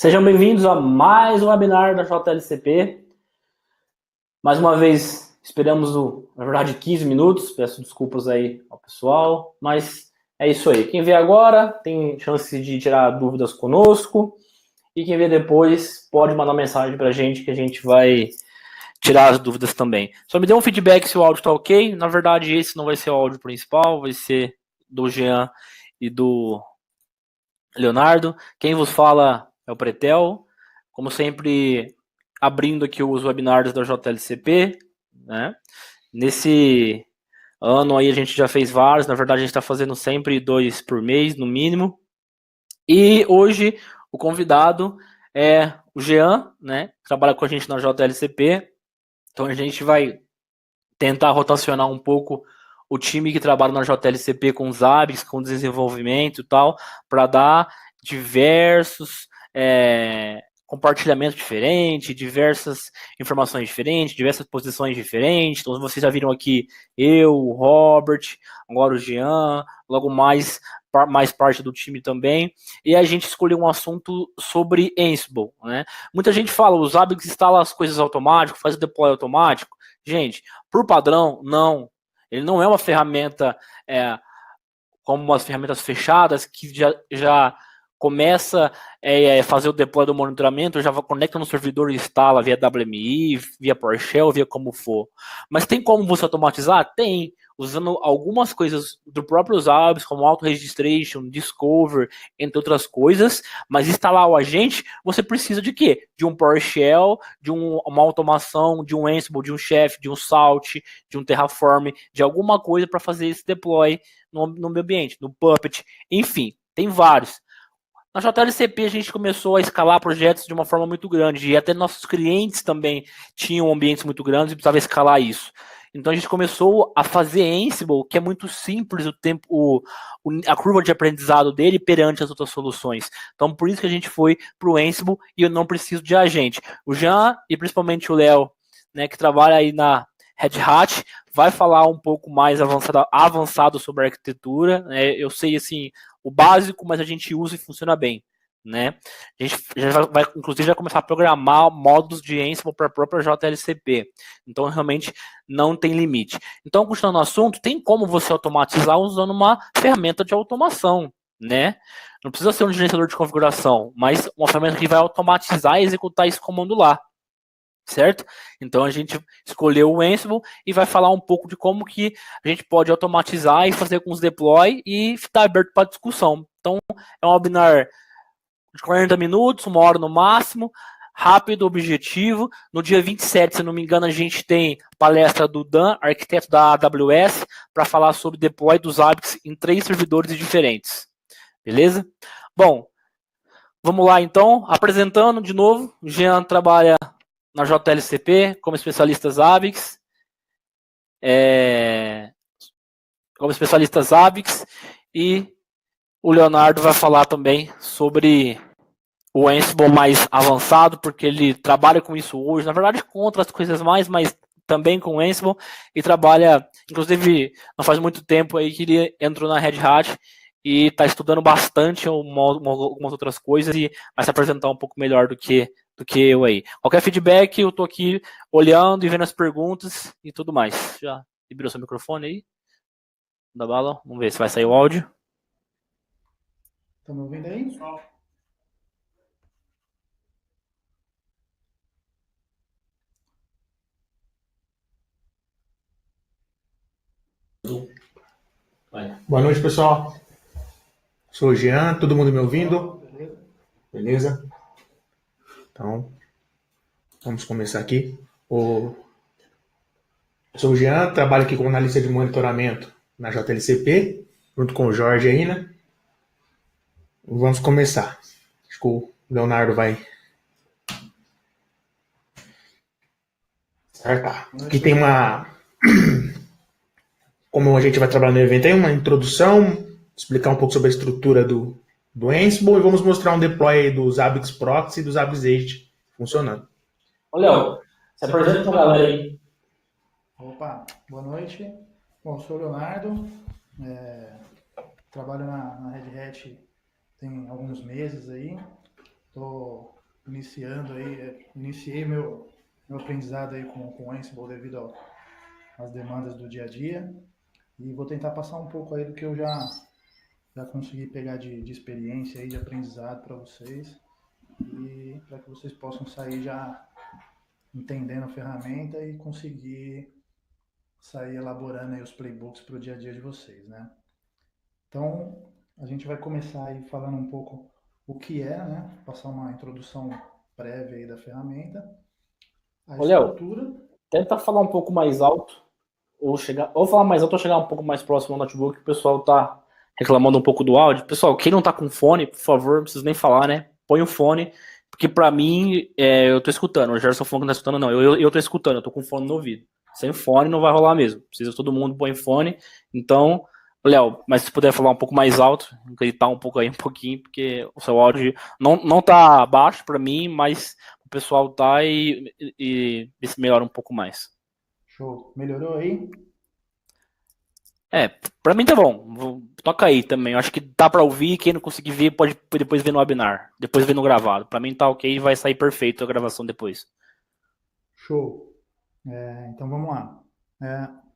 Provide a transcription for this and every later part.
Sejam bem-vindos a mais um webinar da JLCP. Mais uma vez, esperamos, na verdade, 15 minutos. Peço desculpas aí ao pessoal, mas é isso aí. Quem vê agora tem chance de tirar dúvidas conosco e quem vê depois pode mandar mensagem para a gente que a gente vai tirar as dúvidas também. Só me dê um feedback se o áudio está ok. Na verdade, esse não vai ser o áudio principal, vai ser do Jean e do Leonardo. Quem vos fala é o Pretel. Como sempre, abrindo aqui os webinars da JLCP, né? Nesse ano aí a gente já fez vários, na verdade a gente está fazendo sempre 2 por mês, no mínimo. E hoje o convidado é o Jean, né? Que trabalha com a gente na JLCP. Então a gente vai tentar rotacionar um pouco o time que trabalha na JLCP com os ABICs, com desenvolvimento e tal, para dar diversos compartilhamentos diferentes, diversas informações diferentes, diversas posições diferentes. Então vocês já viram aqui eu, o Robert, agora o Jean, logo mais parte do time também, e a gente escolheu um assunto sobre Ansible, né? Muita gente fala, os ABICs instalam as coisas automático, faz o deploy automático. Gente, por padrão, não. Ele não é uma ferramenta como as ferramentas fechadas que já começa a fazer o deploy do monitoramento, já conecta no servidor e instala via WMI, via PowerShell, via como for. Mas tem como você automatizar? Tem, usando algumas coisas do próprio ABICs, como Auto-Registration, Discover, entre outras coisas, mas instalar o agente, você precisa de quê? De um PowerShell, de uma automação, de um Ansible, de um Chef, de um Salt, de um Terraform, de alguma coisa para fazer esse deploy no meio ambiente, no Puppet, enfim, tem vários. Na JLCP a gente começou a escalar projetos de uma forma muito grande, e até nossos clientes também tinham ambientes muito grandes e precisava escalar isso. Então a gente começou a fazer Ansible, que é muito simples a curva de aprendizado dele perante as outras soluções. Então por isso que a gente foi para o Ansible e eu não preciso de agente. O Jean e principalmente o Léo, né, que trabalha aí na Red Hat, vai falar um pouco mais avançado sobre a arquitetura. Né? Eu sei assim o básico, mas a gente usa e funciona bem. Né? A gente inclusive, já começar a programar módulos de Ansible para a própria JLCP. Então, realmente, não tem limite. Então, continuando o assunto, tem como você automatizar usando uma ferramenta de automação. Né? Não precisa ser um gerenciador de configuração, mas uma ferramenta que vai automatizar e executar esse comando lá. Certo? Então a gente escolheu o Ansible e vai falar um pouco de como que a gente pode automatizar e fazer com os deploy e está aberto para discussão. Então é um webinar de 40 minutos, 1 hora no máximo, rápido, objetivo. No dia 27, se não me engano, a gente tem palestra do Dan, arquiteto da AWS, para falar sobre deploy dos ABICs em 3 servidores diferentes. Beleza? Bom, vamos lá então, apresentando de novo, o Jean trabalha na JLCP, como especialistas ABICs, e o Leonardo vai falar também sobre o Ansible mais avançado, porque ele trabalha com isso hoje, na verdade com outras coisas mais, mas também com o Ansible, e trabalha, inclusive, não faz muito tempo aí que ele entrou na Red Hat e está estudando bastante algumas outras coisas e vai se apresentar um pouco melhor do que eu aí. Qualquer feedback, eu tô aqui olhando e vendo as perguntas e tudo mais. Já liberou seu microfone aí? Da bala? Vamos ver se vai sair o áudio. Estão me ouvindo aí? Boa noite, pessoal. Sou o Jean, todo mundo me ouvindo? Beleza? Então, vamos começar aqui. Sou o Jean, trabalho aqui como analista de monitoramento na JLCP, junto com o Jorge aí, né? Vamos começar. Acho que o Leonardo vai. Certo. Aqui tem uma. Como a gente vai trabalhar no evento, tem uma introdução, explicar um pouco sobre a estrutura do Ansible e vamos mostrar um deploy dos ABICs Proxy e dos ABICs Agent funcionando. Ô, Léo, se apresenta pra galera aí. Opa, boa noite. Bom, sou o Leonardo, trabalho na Red Hat tem alguns meses aí. Estou iniciando aí, iniciei meu aprendizado aí com o Ansible devido às demandas do dia a dia e vou tentar passar um pouco aí do que eu já consegui pegar de experiência aí, de aprendizado para vocês e para que vocês possam sair já entendendo a ferramenta e conseguir sair elaborando aí os playbooks para o dia a dia de vocês, né? Então, a gente vai começar aí falando um pouco o que é, né? Passar uma introdução prévia aí da ferramenta, a Ô, Léo, estrutura. tenta falar um pouco mais alto, ou falar mais alto ou chegar um pouco mais próximo ao notebook, que o pessoal tá reclamando um pouco do áudio. Pessoal, quem não tá com fone, por favor, não precisa nem falar, né? Põe o fone, porque pra mim, eu tô escutando. O Gerson falou que não tá escutando, não. Eu tô escutando, eu tô com fone no ouvido. Sem fone não vai rolar mesmo. Precisa todo mundo põe fone. Então, Léo, mas se puder falar um pouco mais alto, gritar um pouco aí, um pouquinho, porque o seu áudio não tá baixo pra mim, mas o pessoal tá e vê se melhora um pouco mais. Show. Melhorou aí? Pra mim tá bom. Toca aí também. Eu acho que dá pra ouvir. Quem não conseguir ver, pode depois ver no webinar. Depois ver no gravado. Pra mim tá ok e vai sair perfeito a gravação depois. Show. Então vamos lá.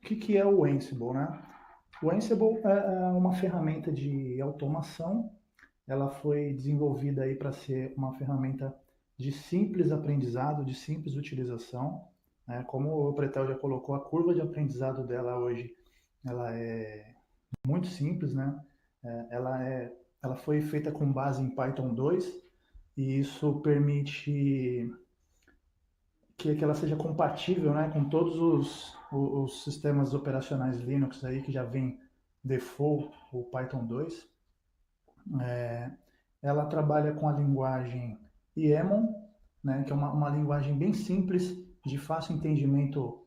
O que é o Ansible, né? O Ansible é uma ferramenta de automação. Ela foi desenvolvida aí para ser uma ferramenta de simples aprendizado, de simples utilização, né? Como o Pretel já colocou, a curva de aprendizado dela hoje, ela é muito simples, né? Ela foi feita com base em Python 2 e isso permite que ela seja compatível, né, com todos os sistemas operacionais Linux aí que já vem default o Python 2. Ela trabalha com a linguagem YAML, né, que é uma linguagem bem simples, de fácil entendimento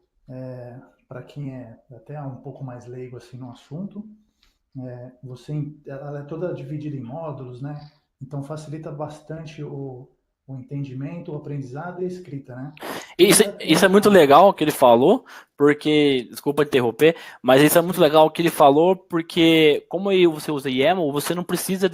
para quem é até um pouco mais leigo assim no assunto. Ela é toda dividida em módulos, né? Então facilita bastante o entendimento, o aprendizado e a escrita, né? E ainda tem Isso é muito legal o que ele falou, porque, desculpa interromper, mas isso é muito legal o que ele falou, porque como aí você usa YAML, você não precisa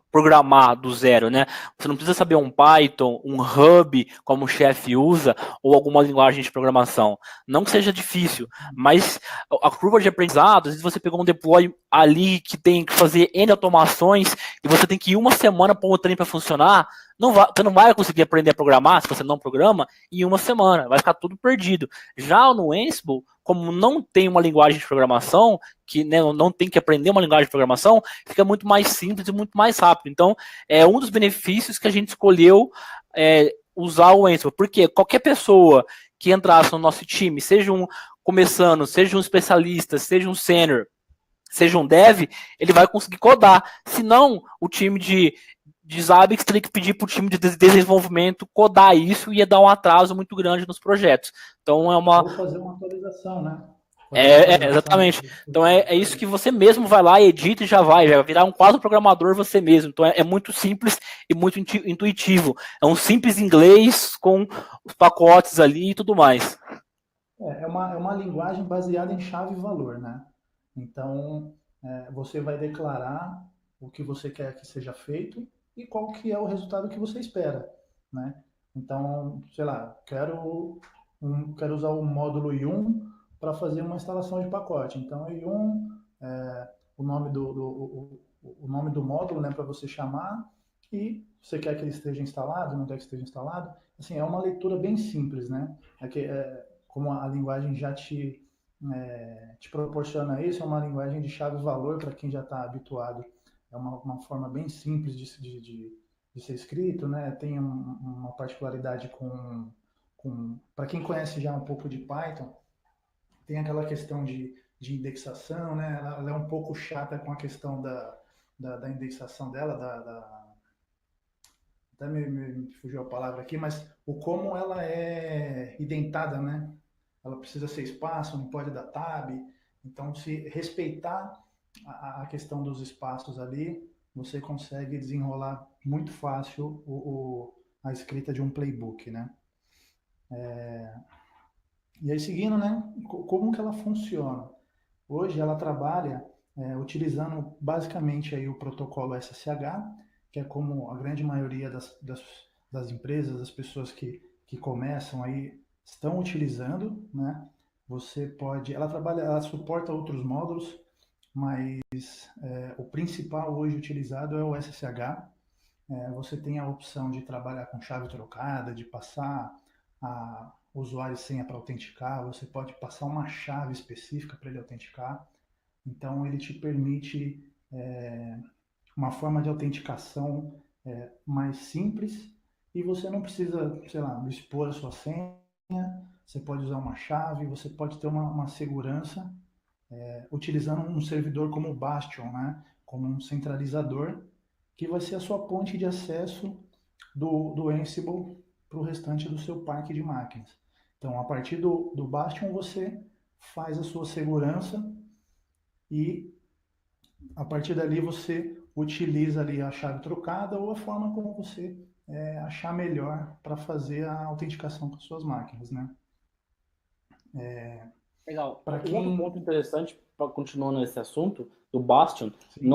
programar do zero, né? Você não precisa saber um Python, um Hub, como o chefe usa, ou alguma linguagem de programação. Não que seja difícil, mas a curva de aprendizado, às vezes você pegou um deploy ali que tem que fazer N automações e você tem que ir uma semana para o trem para funcionar, você não vai conseguir aprender a programar se você não programa em uma semana, vai ficar tudo perdido. Já no Ansible, como não tem uma linguagem de programação, que né, não tem que aprender uma linguagem de programação, fica muito mais simples e muito mais rápido. Então, é um dos benefícios que a gente escolheu usar o Ansible, porque qualquer pessoa que entrasse no nosso time, seja um começando, seja um especialista, seja um sênior, seja um dev, ele vai conseguir codar. Se não, o time de Zabbix teria que pedir para o time de desenvolvimento codar isso e ia dar um atraso muito grande nos projetos. Então é uma. Ou fazer uma atualização, né? Fazer uma atualização. Exatamente. Então é isso que você mesmo vai lá, edita e já vai virar um quadro programador você mesmo. Então é muito simples e muito intuitivo. É um simples inglês com os pacotes ali e tudo mais. É uma linguagem baseada em chave e valor, né? Então, você vai declarar o que você quer que seja feito e qual que é o resultado que você espera, né? Então, sei lá, quero usar o módulo yum para fazer uma instalação de pacote. Então, yum, o nome do módulo, né, para você chamar e você quer que ele esteja instalado, não quer que esteja instalado. Assim, é uma leitura bem simples, né? Como a linguagem já te proporciona isso, é uma linguagem de chave-valor para quem já está habituado. É uma forma bem simples de ser escrito, né? Tem uma particularidade para quem conhece já um pouco de Python, tem aquela questão de indexação, né? Ela é um pouco chata com a questão da indexação dela, até me fugiu a palavra aqui, mas o como ela é identada, né? Ela precisa ser espaço, não pode dar tab. Então, se respeitar a questão dos espaços ali, você consegue desenrolar muito fácil a escrita de um playbook, né? E aí, seguindo, né? Como que ela funciona? Hoje, ela trabalha utilizando basicamente aí o protocolo SSH que é como a grande maioria das empresas, das pessoas que começam aí estão utilizando, né? Você pode, ela suporta outros módulos, mas o principal hoje utilizado é o SSH. Você tem a opção de trabalhar com chave trocada, de passar a usuário e senha para autenticar, você pode passar uma chave específica para ele autenticar. Então, ele te permite uma forma de autenticação mais simples e você não precisa, sei lá, expor a sua senha, você pode usar uma chave, você pode ter uma segurança utilizando um servidor como o Bastion, né? Como um centralizador, que vai ser a sua ponte de acesso do Ansible para o restante do seu parque de máquinas. Então, a partir do Bastion, você faz a sua segurança e a partir dali você utiliza ali a chave trocada ou a forma como você achar melhor para fazer a autenticação com as suas máquinas, né? Legal. Para Um outro quem... ponto interessante, para continuar nesse assunto, do Bastion, Sim.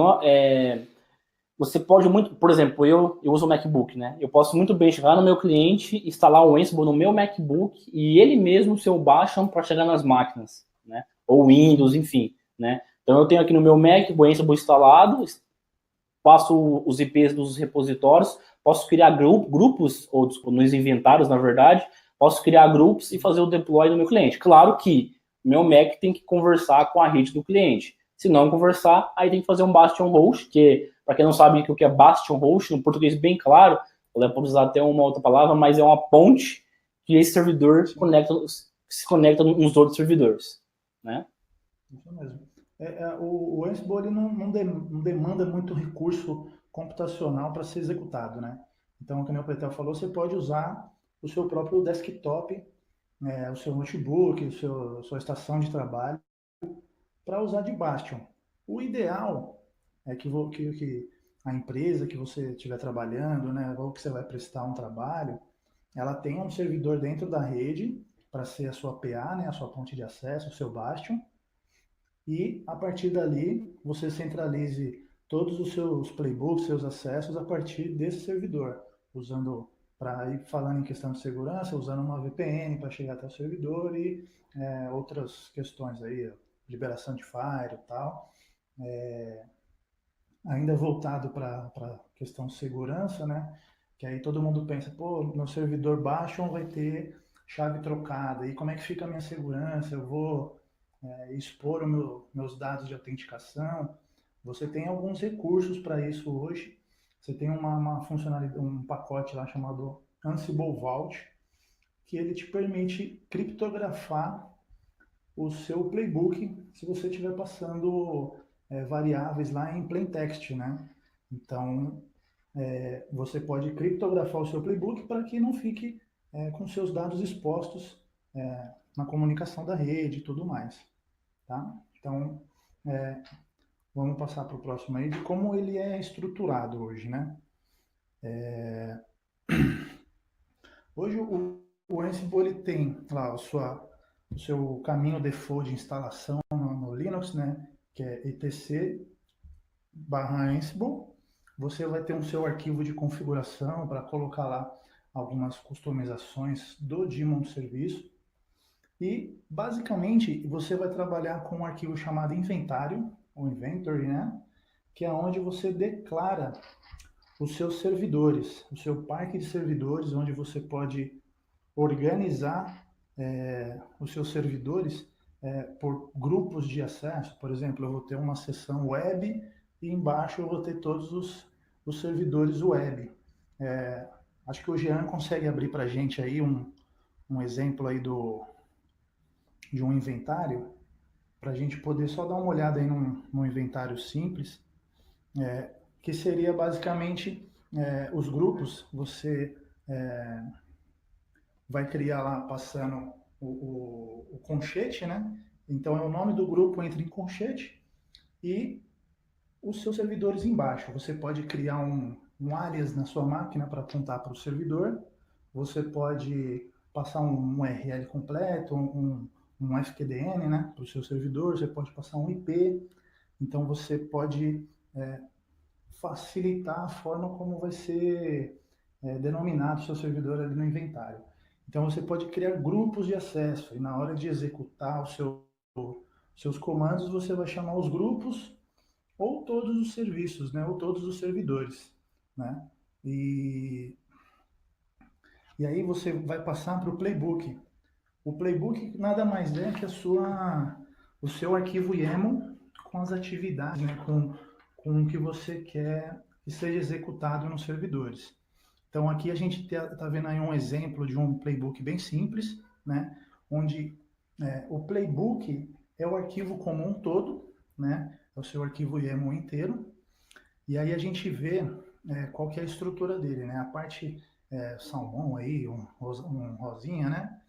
você pode muito, por exemplo, eu uso o MacBook, né? Eu posso muito bem chegar no meu cliente, instalar o Ansible no meu MacBook e ele mesmo ser o Bastion para chegar nas máquinas, né? Ou Windows, enfim, né? Então eu tenho aqui no meu Mac o Ansible instalado, passo os IPs dos repositórios, posso criar grupos, ou nos inventários, na verdade, posso criar grupos e fazer o deploy do meu cliente. Claro que meu Mac tem que conversar com a rede do cliente. Se não conversar, aí tem que fazer um Bastion Host, que, para quem não sabe o que é Bastion Host, no português bem claro, eu posso usar até uma outra palavra, mas é uma ponte que esse servidor se conecta nos outros servidores, né? Isso mesmo. O Ansible ele não demanda muito recurso computacional para ser executado, né? Então, como o Pretel falou, você pode usar o seu próprio desktop, o seu notebook, sua estação de trabalho para usar de Bastion. O ideal é que a empresa que você estiver trabalhando, né, ou que você vai prestar um trabalho, ela tenha um servidor dentro da rede para ser a sua PA, né, a sua ponte de acesso, o seu Bastion, e a partir dali você centralize todos os seus playbooks, seus acessos a partir desse servidor, usando, para ir falando em questão de segurança, usando uma VPN para chegar até o servidor e outras questões aí, liberação de file e tal. Ainda voltado para a questão de segurança, né? Que aí todo mundo pensa, pô, meu servidor Bastion vai ter chave trocada, e como é que fica a minha segurança? Eu vou expor meus dados de autenticação. Você tem alguns recursos para isso hoje. Você tem uma funcionalidade, um pacote lá chamado Ansible Vault, que ele te permite criptografar o seu playbook se você estiver passando variáveis lá em plain text, né? Então, você pode criptografar o seu playbook para que não fique com seus dados expostos na comunicação da rede e tudo mais. Tá? Então, vamos passar para o próximo aí de como ele é estruturado hoje, né? Hoje o Ansible ele tem lá o seu caminho default de instalação no Linux, né? Que é etc/Ansible. Você vai ter um seu arquivo de configuração para colocar lá algumas customizações do daemon do serviço. E, basicamente, você vai trabalhar com um arquivo chamado inventário, ou inventory, né? Que é onde você declara os seus servidores, o seu parque de servidores, onde você pode organizar os seus servidores por grupos de acesso. Por exemplo, eu vou ter uma seção web e embaixo eu vou ter todos os servidores web. Acho que o Jean consegue abrir para a gente aí um exemplo aí de um inventário, para a gente poder só dar uma olhada aí num inventário simples, que seria basicamente os grupos. Você vai criar lá passando o conchete, né? Então é o nome do grupo entra em conchete e os seus servidores embaixo. Você pode criar um alias na sua máquina para apontar para o servidor. Você pode passar um URL completo, um FQDN, né, para o seu servidor. Você pode passar um IP. Então você pode facilitar a forma como vai ser denominado o seu servidor ali no inventário. Então você pode criar grupos de acesso e na hora de executar seus comandos você vai chamar os grupos ou todos os serviços, né? Ou todos os servidores, né? E aí você vai passar para o playbook. O playbook nada mais é que o seu arquivo YAML com as atividades, né? Com o que você quer que seja executado nos servidores. Então aqui a gente está vendo aí um exemplo de um playbook bem simples, né? Onde o playbook é o arquivo comum todo, né? É o seu arquivo YAML inteiro. E aí a gente vê qual que é a estrutura dele, né? A parte salmão aí, um rosinha, né?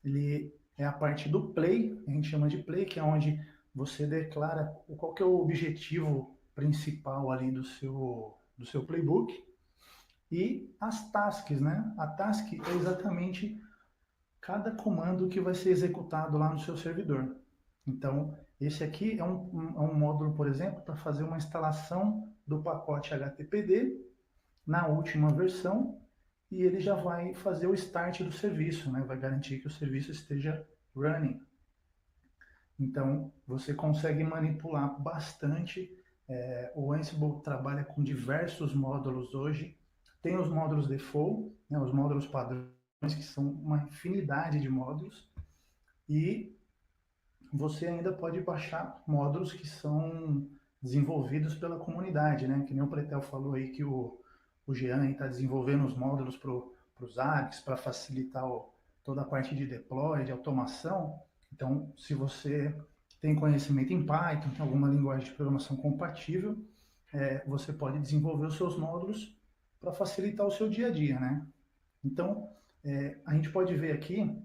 Ele é a parte do play, a gente chama de play, que é onde você declara qual que é o objetivo principal ali do seu playbook. E as tasks, né? A task é exatamente cada comando que vai ser executado lá no seu servidor. Então, esse aqui é um módulo, por exemplo, para fazer uma instalação do pacote HTTPD na última versão e ele já vai fazer o start do serviço, né? Vai garantir que o serviço esteja running. Então, você consegue manipular bastante. O Ansible trabalha com diversos módulos hoje. Tem os módulos default, né? Os módulos padrões, que são uma infinidade de módulos. E você ainda pode baixar módulos que são desenvolvidos pela comunidade, né? Que nem o Pretel falou aí que o Jean está desenvolvendo os módulos para os ARCs, para facilitar toda a parte de deploy, de automação. Então, se você tem conhecimento em Python, tem alguma linguagem de programação compatível, você pode desenvolver os seus módulos para facilitar o seu dia a dia, né? Então, a gente pode ver aqui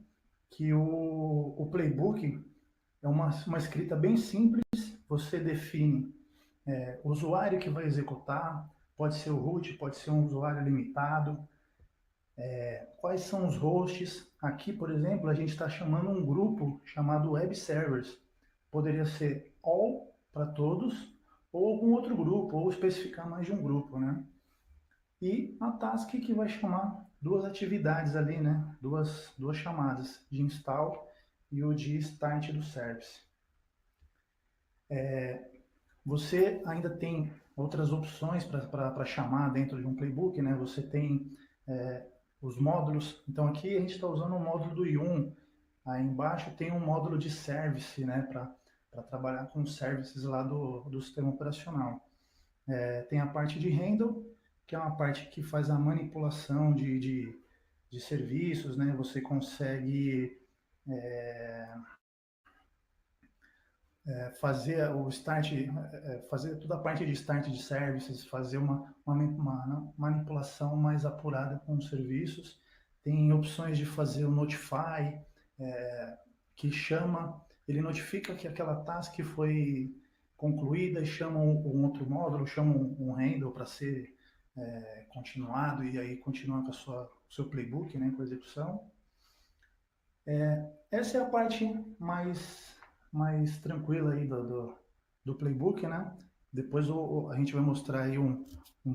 que o playbook é uma escrita bem simples. Você define o usuário que vai executar, pode ser o root, pode ser um usuário limitado, quais são os hosts. Aqui, por exemplo, a gente está chamando um grupo chamado Web Servers. Poderia ser all para todos, ou algum outro grupo, ou especificar mais de um grupo, né? E a task que vai chamar duas atividades ali, né? Duas chamadas, de install e o de start do service. Você ainda tem outras opções para chamar dentro de um playbook, né? Você tem os módulos. Então aqui a gente está usando o módulo do Yum. Aí embaixo tem um módulo de service, né? Para trabalhar com os services lá do sistema operacional. Tem a parte de handle, que é uma parte que faz a manipulação de serviços, né? Você consegue fazer o start, fazer toda a parte de start de services, fazer uma manipulação mais apurada com os serviços. Tem opções de fazer o notify, que ele notifica que aquela task foi concluída e chama um outro módulo, chama um handle para ser continuado e aí continua com o seu playbook, né, com a execução. Essa é a parte mais tranquila aí do playbook, né? Depois a gente vai mostrar aí um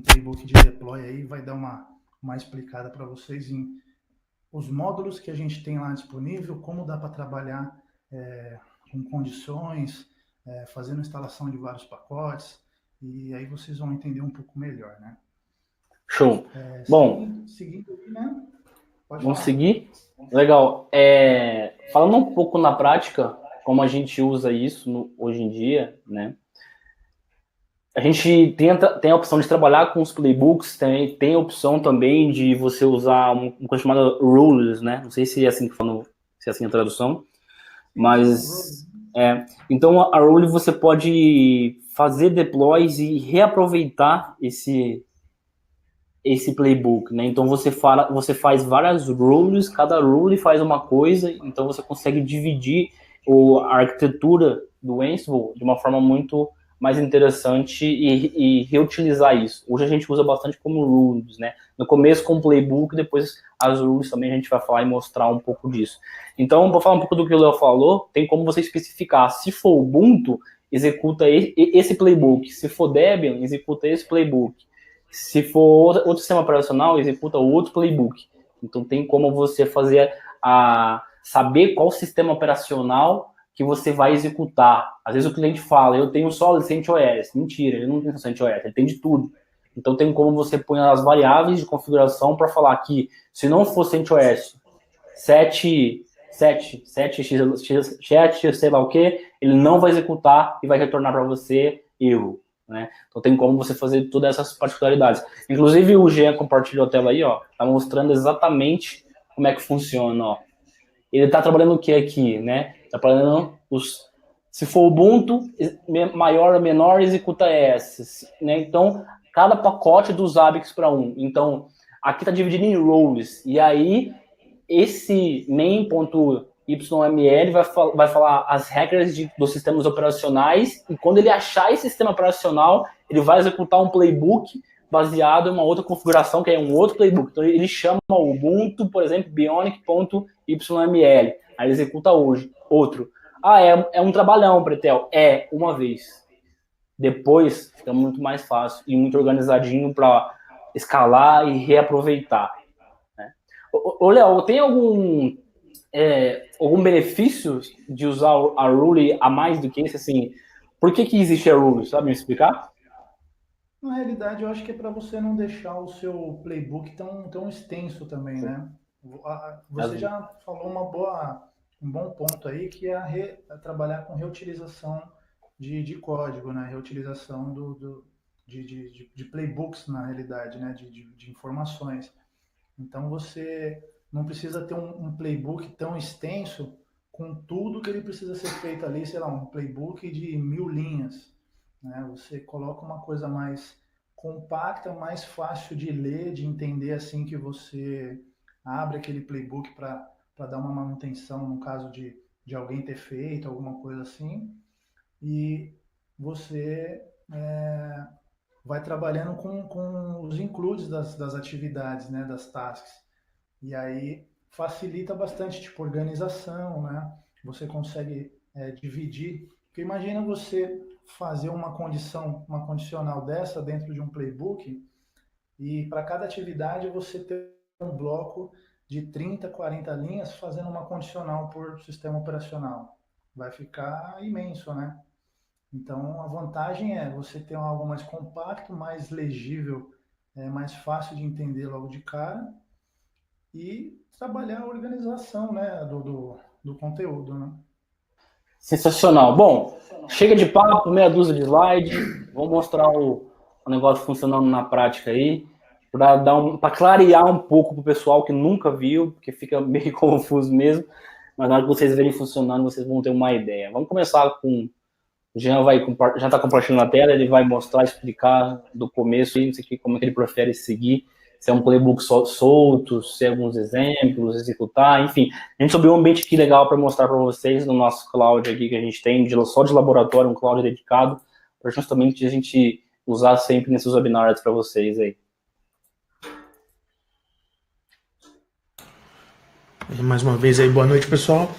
playbook de deploy aí, vai dar uma explicada para vocês em os módulos que a gente tem lá disponível, como dá para trabalhar com condições, fazendo instalação de vários pacotes, e aí vocês vão entender um pouco melhor, né? Show. Bom, seguindo aqui, né? Vamos seguir? Legal. Falando um pouco na prática, como a gente usa isso hoje em dia, né? A gente tem a opção de trabalhar com os playbooks, tem a opção também de você usar uma coisa chamada rules, né? Não sei se é assim que fala, se é assim a tradução, mas então a rule você pode fazer deploys e reaproveitar esse playbook, né? Então você faz várias rules, cada rule faz uma coisa, então você consegue dividir a arquitetura do Ansible de uma forma muito mais interessante e reutilizar isso. Hoje a gente usa bastante como rules, né? No começo com o playbook, depois as rules também a gente vai falar e mostrar um pouco disso. Então, para falar um pouco do que o Léo falou, tem como você especificar. Se for Ubuntu, executa esse playbook. Se for Debian, executa esse playbook. Se for outro sistema operacional, executa outro playbook. Então tem como você fazer saber qual sistema operacional que você vai executar. Às vezes o cliente fala, eu tenho só CentOS. Mentira, ele não tem só CentOS, ele tem de tudo. Então tem como você pôr as variáveis de configuração para falar que se não for CentOS 7x, sei lá o que, ele não vai executar e vai retornar para você erro. Né? Então tem como você fazer todas essas particularidades. Inclusive o Jean compartilhou a tela aí, ó, tá mostrando exatamente como é que funciona, ó. Ele está trabalhando o que aqui, né? Está trabalhando se for Ubuntu, maior ou menor, executa S, né? Então, cada pacote dos Zabbix para um. Então, aqui está dividido em roles. E aí, esse main.yml vai falar as regras dos sistemas operacionais, e quando ele achar esse sistema operacional, ele vai executar um playbook baseado em uma outra configuração, que é um outro playbook. Então ele chama o Ubuntu, por exemplo, bionic.yml. Aí ele executa outro. É um trabalhão, Pretel. Uma vez. Depois fica muito mais fácil e muito organizadinho para escalar e reaproveitar. Né? Ô, Léo, tem algum benefício de usar a Rule a mais do que esse? Assim, por que existe a Rule? Sabe me explicar? Na realidade, eu acho que é para você não deixar o seu playbook tão extenso também, né? Você já falou um bom ponto aí, que é trabalhar com reutilização de código, né? Reutilização de playbooks, na realidade, né? De informações. Então, você não precisa ter um playbook tão extenso com tudo que ele precisa ser feito ali, sei lá, um playbook de 1000 linhas. Né? Você coloca uma coisa mais compacta, mais fácil de ler, de entender assim que você abre aquele playbook para dar uma manutenção no caso de alguém ter feito alguma coisa assim, e você vai trabalhando com os includes das atividades, né, das tasks, e aí facilita bastante, tipo, organização, né? Você consegue dividir, porque imagina você fazer uma condicional dessa dentro de um playbook, e para cada atividade você ter um bloco de 30, 40 linhas fazendo uma condicional por sistema operacional. Vai ficar imenso, né? Então a vantagem é você ter algo mais compacto, mais legível, mais fácil de entender logo de cara, e trabalhar a organização, né, do conteúdo, né? Sensacional. Bom, chega de papo, meia dúzia de slide. Vou mostrar o negócio funcionando na prática aí, para clarear um pouco para o pessoal que nunca viu, porque fica meio confuso mesmo. Mas na hora que vocês verem funcionando, vocês vão ter uma ideia. Vamos começar com... O Jean já está compartilhando a tela, ele vai mostrar, explicar do começo, não sei como é que ele prefere seguir. Se é um playbook solto, se é alguns exemplos, executar, enfim. A gente subiu um ambiente aqui legal para mostrar para vocês no nosso cloud aqui que a gente tem, só de laboratório, um cloud dedicado, para justamente a gente usar sempre nesses webinars para vocês aí. Mais uma vez aí, boa noite, pessoal.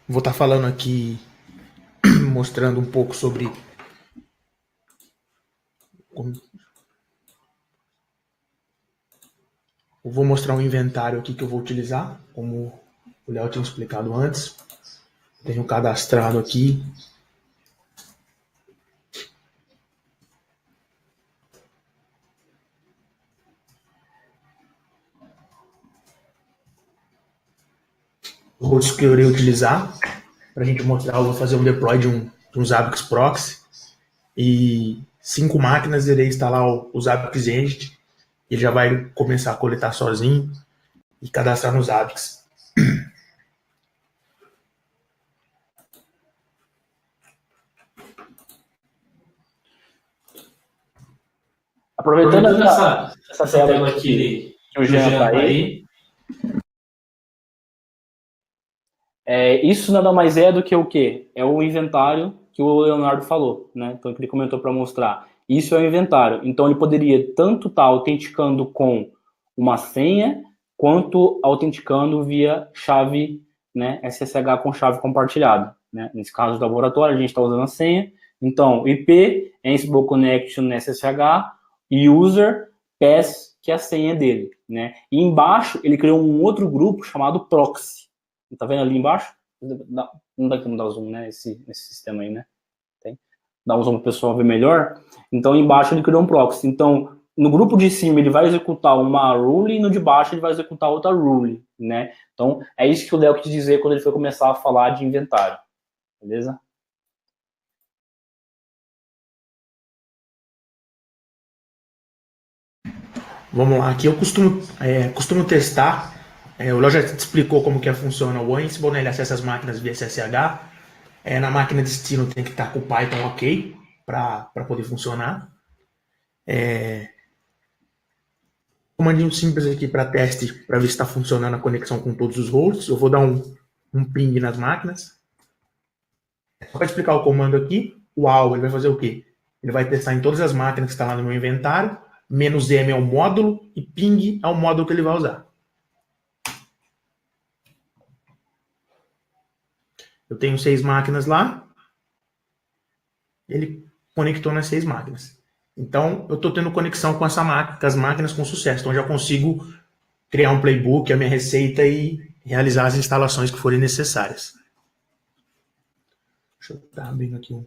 Vou estar falando aqui, mostrando um pouco sobre eu vou mostrar um inventário aqui que eu vou utilizar, como o Léo tinha explicado antes. Tenho cadastrado aqui. Os routes que eu irei utilizar para a gente mostrar, eu vou fazer um deploy de um Zabbix Proxy, e 5 máquinas irei instalar o Zabbix Engine. Ele já vai começar a coletar sozinho e cadastrar no Zabbix. Aproveitando essa tela aqui que o Jean está aí, isso nada mais é do que o quê? É o inventário que o Leonardo falou, né? Então, ele comentou para mostrar. Isso é o inventário. Então, ele poderia tanto estar autenticando com uma senha, quanto autenticando via chave né, SSH com chave compartilhada, né? Nesse caso do laboratório, a gente está usando a senha. Então, IP, Ansible Connection SSH, user, pass, que é a senha dele, né? E embaixo, ele criou um outro grupo chamado proxy. Tá vendo ali embaixo? Não dá como dar zoom, né? Nesse sistema aí, né? Tem. Dá um zoom para o pessoal ver melhor. Então, embaixo ele criou um proxy. Então, no grupo de cima ele vai executar uma rule e no de baixo ele vai executar outra rule, né? Então, é isso que o Léo quis dizer quando ele foi começar a falar de inventário. Beleza? Vamos lá, aqui eu costumo testar. O Léo já te explicou como que funciona o Ansible, né? Ele acessa as máquinas via SSH. Na máquina destino tem que estar com o Python ok para poder funcionar. Comandinho simples aqui para teste, para ver se está funcionando a conexão com todos os hosts. Eu vou dar um ping nas máquinas. Só para explicar o comando aqui, o AL ele vai fazer o quê? Ele vai testar em todas as máquinas que estão lá no meu inventário, -m é o módulo e ping é o módulo que ele vai usar. Eu tenho 6 máquinas lá, ele conectou nas 6 máquinas. Então, eu estou tendo conexão com as máquinas com sucesso. Então, eu já consigo criar um playbook, a minha receita e realizar as instalações que forem necessárias. Deixa eu estar abrindo aqui um.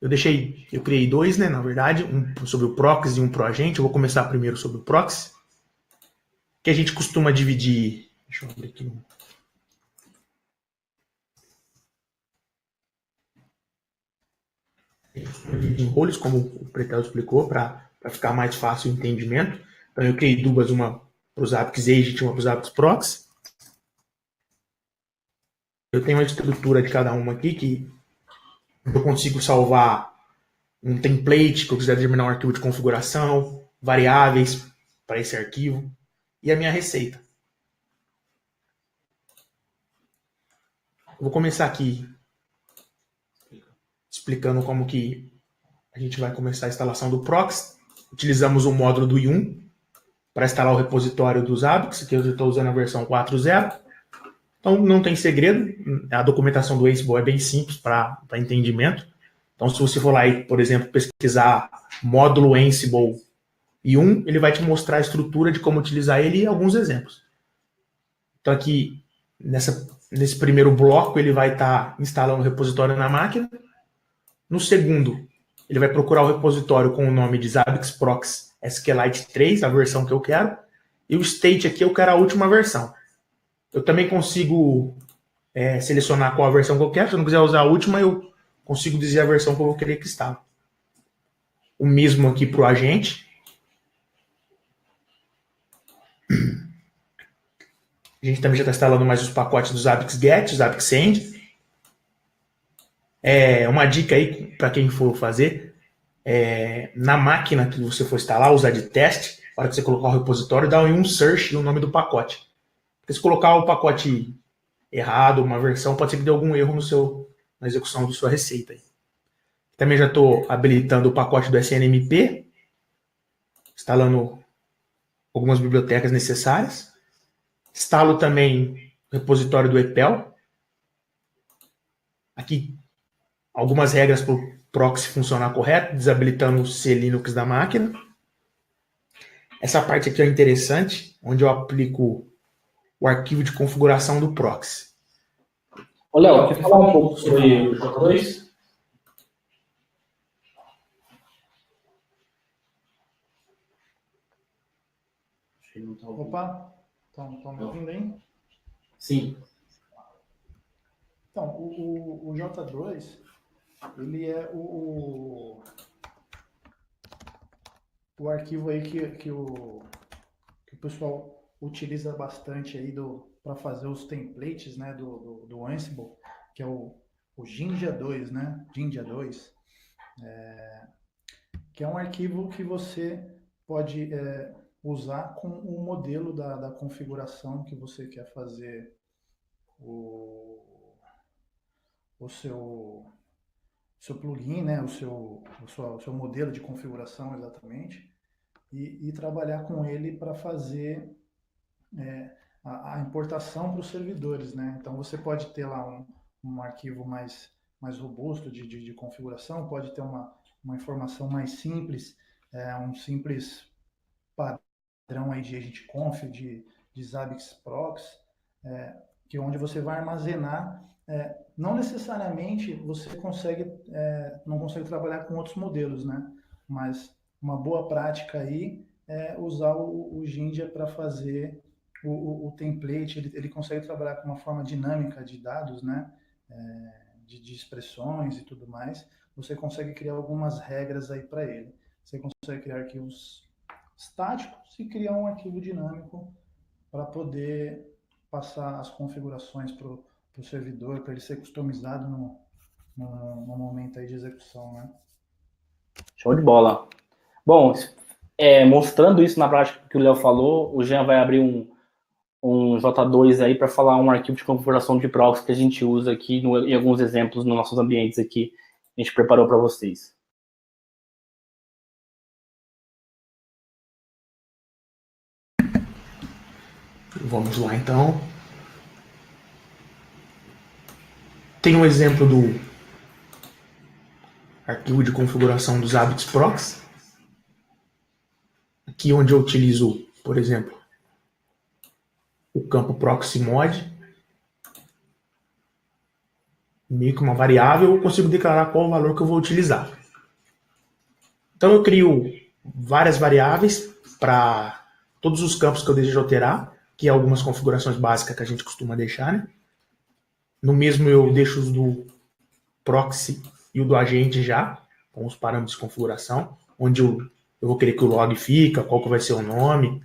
Eu criei 2, né, na verdade, um sobre o proxy e um pro agente. Eu vou começar primeiro sobre o proxy, que a gente costuma dividir. Deixa eu abrir aqui um. Em roles, como o Pretel explicou, para ficar mais fácil o entendimento. Então, eu criei duas, uma para os Zabbix Agent e uma para os Zabbix Proxy. Eu tenho uma estrutura de cada uma aqui que eu consigo salvar um template que eu quiser determinar um arquivo de configuração, variáveis para esse arquivo e a minha receita. Eu vou começar aqui explicando como que a gente vai começar a instalação do proxy. Utilizamos o módulo do Yum para instalar o repositório dos Zabbix, que eu estou usando a versão 4.0. Então não tem segredo, a documentação do Ansible é bem simples para entendimento. Então se você for lá e, por exemplo, pesquisar módulo Ansible Yum, ele vai te mostrar a estrutura de como utilizar ele e alguns exemplos. Então aqui, nesse primeiro bloco, ele vai estar instalando o repositório na máquina. No segundo, ele vai procurar o repositório com o nome de Zabbix Proxy SQLite 3, a versão que eu quero. E o state aqui eu quero a última versão. Eu também consigo selecionar qual a versão que eu quero. Se eu não quiser usar a última, eu consigo dizer a versão que eu vou querer que está. O mesmo aqui para o agente. A gente também já está instalando mais os pacotes do Zabbix Get, Zabbix Send. Uma dica aí para quem for fazer, na máquina que você for instalar, usar de teste, na hora que você colocar o repositório, dá um search no nome do pacote. Porque se colocar o pacote errado, uma versão, pode ser que dê algum erro na execução da sua receita. Também já estou habilitando o pacote do SNMP, instalando algumas bibliotecas necessárias. Instalo também o repositório do EPEL. Aqui, algumas regras para o proxy funcionar correto, desabilitando o C Linux da máquina. Essa parte aqui é interessante, onde eu aplico o arquivo de configuração do proxy. Ô, Léo, quer falar um pouco sobre o J2? Opa, estão me ouvindo aí? Sim. Então, o J2, ele é o arquivo aí que o pessoal utiliza bastante aí para fazer os templates, né, do Ansible, que é o Jinja 2, né? Jinja 2. Que é um arquivo que você pode usar com o modelo da configuração que você quer fazer o seu plugin, né, o seu modelo de configuração exatamente, e trabalhar com ele para fazer a importação para os servidores, né? Então você pode ter lá um arquivo mais robusto de configuração, pode ter uma informação mais simples, um simples padrão aí de agent conf, de Zabbix proxy, que onde você vai armazenar. Não necessariamente você não consegue trabalhar com outros modelos, né? Mas uma boa prática aí é usar o Jinja para fazer o template. Ele consegue trabalhar com uma forma dinâmica de dados, né? De expressões e tudo mais. Você consegue criar algumas regras aí para ele. Você consegue criar arquivos estáticos e criar um arquivo dinâmico para poder passar as configurações para o servidor, para ele ser customizado no momento aí de execução, né? Show de bola. Bom, mostrando isso na prática que o Léo falou, o Jean vai abrir um J2 aí para falar um arquivo de configuração de proxy que a gente usa aqui em alguns exemplos nos nossos ambientes aqui. A gente preparou para vocês. Vamos lá, então. Tem um exemplo do arquivo de configuração dos Zabbix proxy. Aqui onde eu utilizo, por exemplo, o campo proxy mod, meio que uma variável, eu consigo declarar qual o valor que eu vou utilizar. Então eu crio várias variáveis para todos os campos que eu desejo alterar, que é algumas configurações básicas que a gente costuma deixar, né? No mesmo eu deixo os do proxy e o do agente já, com os parâmetros de configuração, onde eu vou querer que o log fica, qual que vai ser o nome,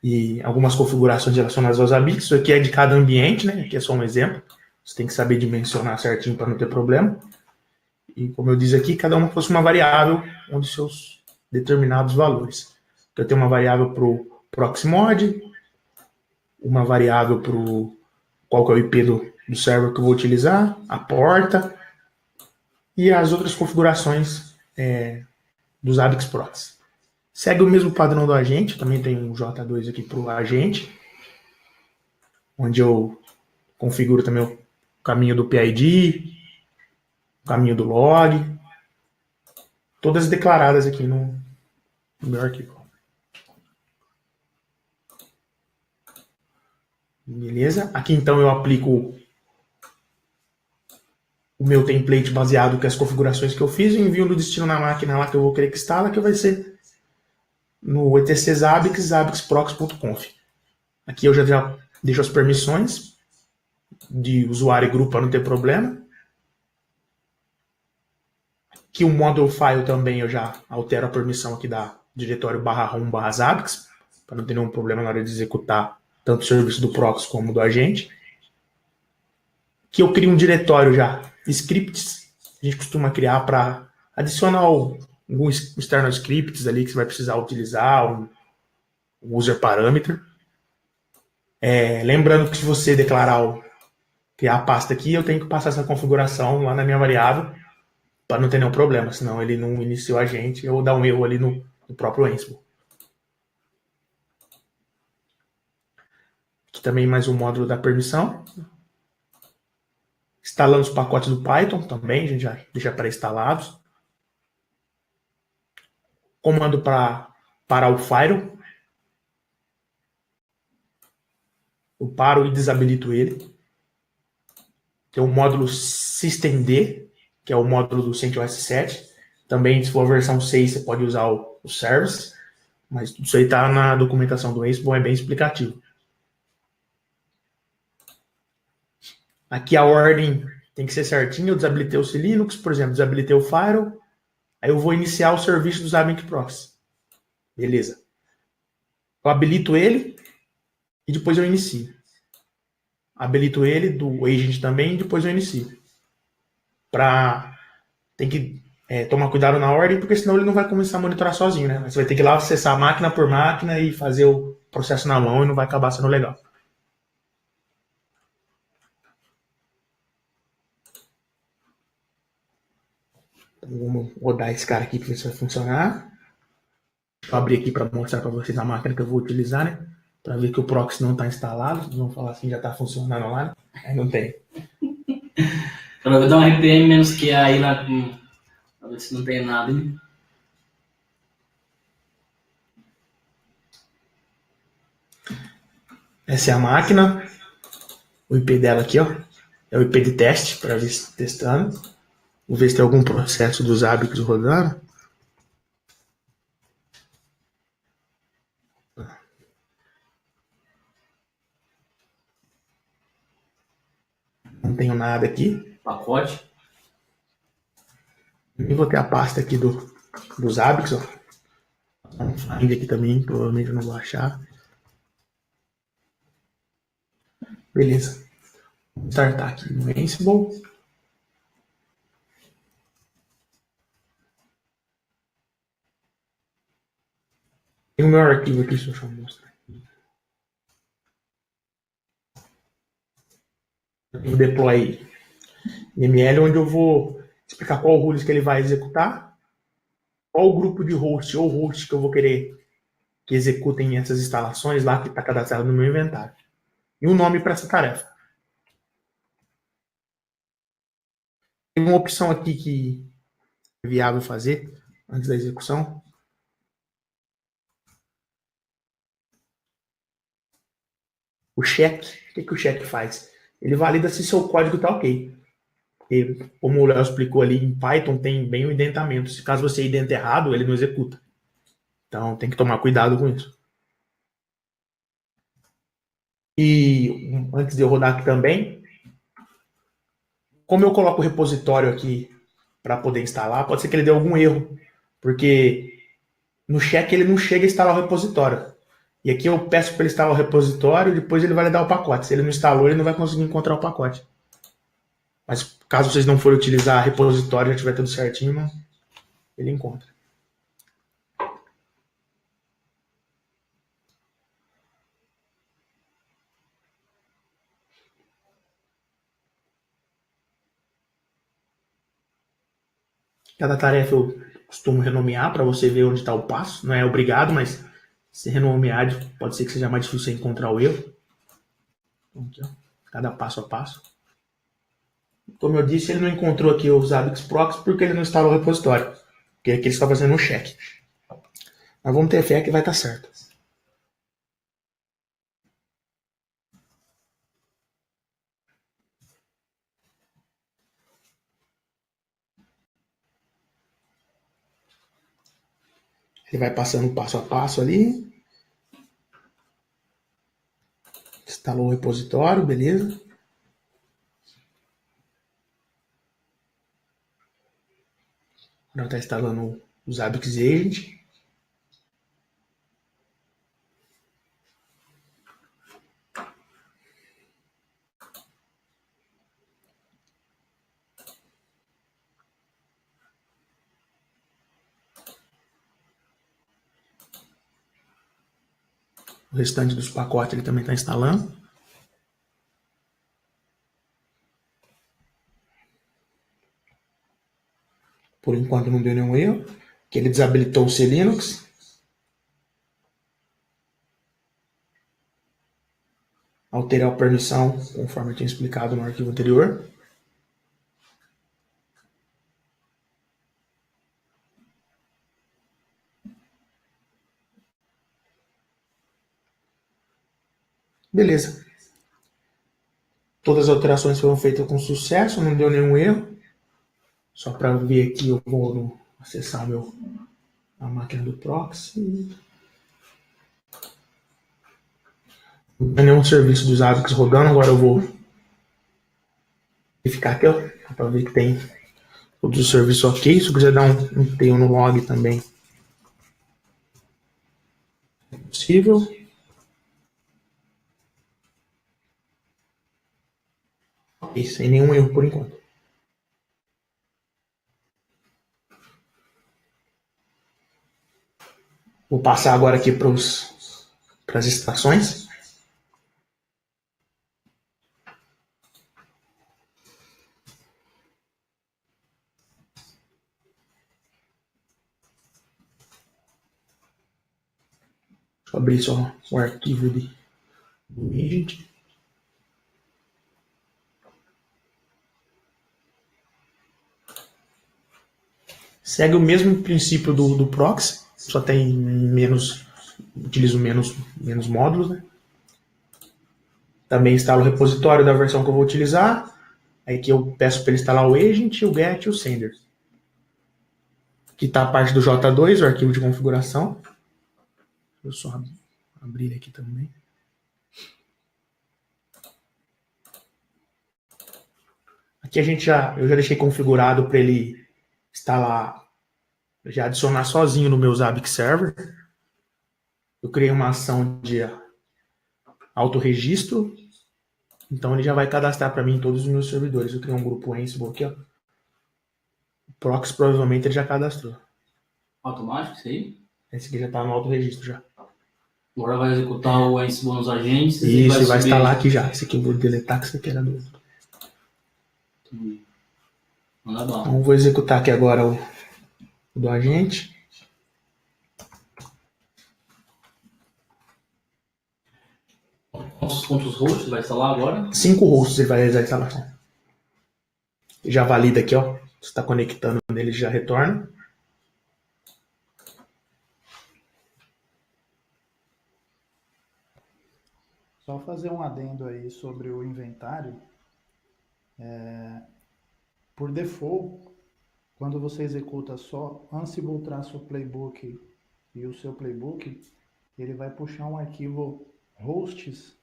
e algumas configurações relacionadas aos Zabbix. Isso aqui é de cada ambiente, né? Aqui é só um exemplo. Você tem que saber dimensionar certinho para não ter problema. E como eu disse aqui, cada uma fosse uma variável onde seus determinados valores. Então, eu tenho uma variável para o proxy mod, uma variável para qual que é o IP do server que eu vou utilizar, a porta e as outras configurações dos Zabbix proxy. Segue o mesmo padrão do agente, também tem um J2 aqui para o agente, onde eu configuro também o caminho do PID, o caminho do log, todas declaradas aqui no meu arquivo. Beleza? Aqui então eu aplico o meu template baseado com as configurações que eu fiz e envio no destino na máquina lá que eu vou querer que instala, que vai ser no etc zabbix, zabbixproxy.conf. Aqui eu já deixo as permissões de usuário e grupo para não ter problema. Aqui o module file também eu já altero a permissão aqui da diretório /home/zabbix, para não ter nenhum problema na hora de executar tanto o serviço do proxy como do agente. Aqui eu crio um diretório já, scripts, a gente costuma criar para adicionar alguns external scripts ali que você vai precisar utilizar, um user parameter. Lembrando que se você criar a pasta aqui, eu tenho que passar essa configuração lá na minha variável para não ter nenhum problema, senão ele não inicia o agente ou dá um erro ali no próprio Ansible. Aqui também mais um módulo da permissão. Instalando os pacotes do Python também, a gente já deixa pré-instalados. Comando para parar o Firewall. Eu paro e desabilito ele. Tem o módulo systemd, que é o módulo do CentOS 7. Também, se for a versão 6, você pode usar o service. Mas tudo isso aí está na documentação do Ansible, é bem explicativo. Aqui a ordem tem que ser certinha. Eu desabilitei o Linux, por exemplo, desabilitei o Firewall. Aí eu vou iniciar o serviço do Zabbix proxy. Beleza. Eu habilito ele e depois eu inicio. Habilito ele do agent também e depois eu inicio. Tem que tomar cuidado na ordem, porque senão ele não vai começar a monitorar sozinho, né? Você vai ter que ir lá acessar máquina por máquina e fazer o processo na mão e não vai acabar sendo legal. Então, vamos rodar esse cara aqui para ver se vai funcionar. Deixa eu abrir aqui para mostrar para vocês a máquina que eu vou utilizar, né? para ver que o proxy não está instalado. Vocês vão falar assim, já está funcionando online. Aí não tem. Eu vou dar um RPM menos que aí lá, pra ver se não tem nada, hein? Essa é a máquina. O IP dela aqui, ó. É o IP de teste, para ver se testando. Vou ver se tem algum processo dos hábitos rodando. Não tenho nada aqui. Pacote. E vou ter a pasta aqui dos hábitos, ó. Um find aqui também, provavelmente eu não vou achar. Beleza. Vou startar aqui no Ansible. Tem o meu arquivo aqui, deixa eu mostrar. O deploy YML, onde eu vou explicar qual rules que ele vai executar, qual o grupo de host ou host que eu vou querer que executem essas instalações lá que está cadastrado no meu inventário. E um nome para essa tarefa. Tem uma opção aqui que é viável fazer antes da execução. O check. O que o check faz? Ele valida se seu código está ok. E, como o Léo explicou ali, em Python tem bem o identamento. Se caso você identa errado, ele não executa. Então tem que tomar cuidado com isso. E antes de eu rodar aqui também, como eu coloco o repositório aqui para poder instalar, pode ser que ele dê algum erro, porque no check ele não chega a instalar o repositório. E aqui eu peço para ele instalar o repositório e depois ele vai lhe dar o pacote. Se ele não instalou, ele não vai conseguir encontrar o pacote. Mas caso vocês não forem utilizar repositório e já tiver tudo certinho, ele encontra. Cada tarefa eu costumo renomear para você ver onde está o passo. Não é obrigado, mas se renomear pode ser que seja mais difícil você encontrar o erro. Então, aqui, ó, cada passo a passo. Como eu disse, ele não encontrou aqui os Zabbix Proxy porque ele não instalou o repositório. Porque aqui ele está fazendo um check. Mas vamos ter fé que vai estar certo. Ele vai passando passo a passo ali. Instalou o repositório, beleza. Agora está instalando o Zabbix Agent. O restante dos pacotes ele também está instalando. Por enquanto não deu nenhum erro. Que ele desabilitou o C-Linux. Alterar a permissão, conforme eu tinha explicado no arquivo anterior. Beleza. Todas as alterações foram feitas com sucesso, não deu nenhum erro. Só para ver aqui, eu vou acessar a máquina do proxy. Não tem nenhum serviço dos Zabbix rodando, agora eu vou verificar aqui, ó, para ver que tem todos os serviços ok. Se eu quiser dar um tail no log também, é possível. Ok, sem nenhum erro por enquanto. Vou passar agora aqui para as estações. eu abrir só o arquivo do agent. Segue o mesmo princípio do proxy, só tem utilizo menos módulos, né? Também instalo o repositório da versão que eu vou utilizar. Aí que eu peço para ele instalar o agent, o get e o sender. Aqui está a parte do J2, o arquivo de configuração. Deixa eu só abrir aqui também. Aqui eu já deixei configurado para ele instalar, já adicionar sozinho no meu Zabbix Server. Eu criei uma ação de autorregistro, então ele já vai cadastrar para mim em todos os meus servidores. Eu criei um grupo Ansible aqui, ó. O proxy provavelmente ele já cadastrou. Automático isso aí? Esse aqui já está no autorregistro já. Agora vai executar o Ansible nos agentes. Isso, e vai instalar aqui já. Esse aqui eu vou deletar, que isso aqui era do outro. Manda bala. Então vou executar aqui agora o do agente. Quantos hosts vai instalar agora? 5 hosts ele vai realizar a instalação. Já valida aqui, ó. Você está conectando nele, já retorna. Só fazer um adendo aí sobre o inventário. Por default, quando você executa só Ansible-playbook e o seu playbook, ele vai puxar um arquivo hosts,